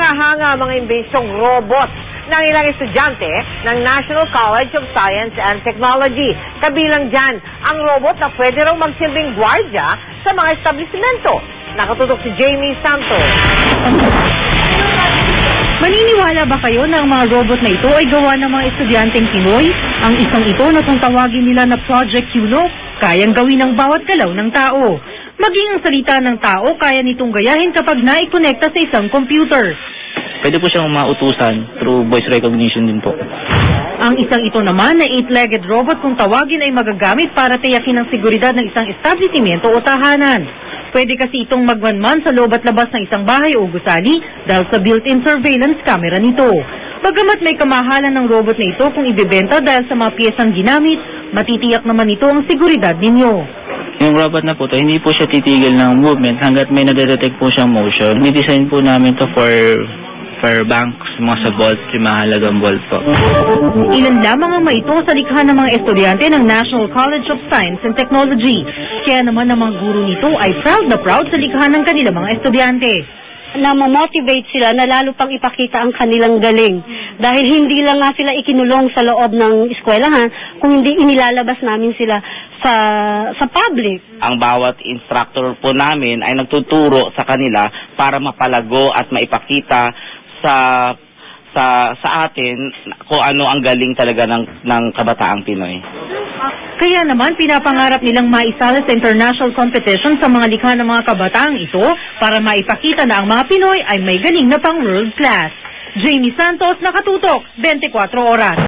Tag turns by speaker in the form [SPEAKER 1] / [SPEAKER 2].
[SPEAKER 1] Hanga-hanga mga imbensyong robot ng ilang estudyante ng National College of Science and Technology. Kabilang dyan ang robot na pwede raw magsilbing gwardya sa mga establishmento. Nakatutok si Jamie Santos.
[SPEAKER 2] Maniniwala ba kayo na ang mga robot na ito ay gawa ng mga estudyanteng Pinoy? Ang isang ito na kung tawagin nila na Project Yuno, kayang gawin ang bawat galaw ng tao. Maging ang salita ng tao, kaya nitong gayahin kapag naikonekta sa isang computer.
[SPEAKER 3] Pwede po siyang mautusan through voice recognition din po.
[SPEAKER 2] Ang isang ito naman na 8-legged robot kung tawagin ay magagamit para tiyakin ang seguridad ng isang establishmento o tahanan. Pwede kasi itong magmanman sa loob at labas ng isang bahay o gusali dahil sa built-in surveillance camera nito. Bagamat may kamahalan ng robot na ito kung ibebenta dahil sa mga piyesang ginamit, matitiyak naman ito ang seguridad ninyo.
[SPEAKER 3] Yung robot na po to, hindi po siya titigil ng movement hanggat may nadedetect po siyang motion. Nidesign po namin to for banks, mga sa vault, yung mahalagang vault po.
[SPEAKER 2] Ilan lamang ang maitong sa likha ng mga estudyante ng National College of Science and Technology. Kaya naman ang mga guro nito ay proud na proud sa likha ng kanilang mga estudyante.
[SPEAKER 4] Na-motivate sila na lalo pang ipakita ang kanilang galing. Dahil hindi lang nga sila ikinulong sa loob ng eskwelahan, kung hindi inilalabas namin sila sa public.
[SPEAKER 5] Ang bawat instructor po namin ay nagtuturo sa kanila para mapalago at maipakita sa atin kung ano ang galing talaga ng kabataang Pinoy.
[SPEAKER 2] Kaya naman pinapangarap nilang maisala sa international competition sa mga likha ng mga kabataang ito para maipakita na ang mga Pinoy ay may galing na pang world class. Jamie Santos, Nakatutok, 24 Oras.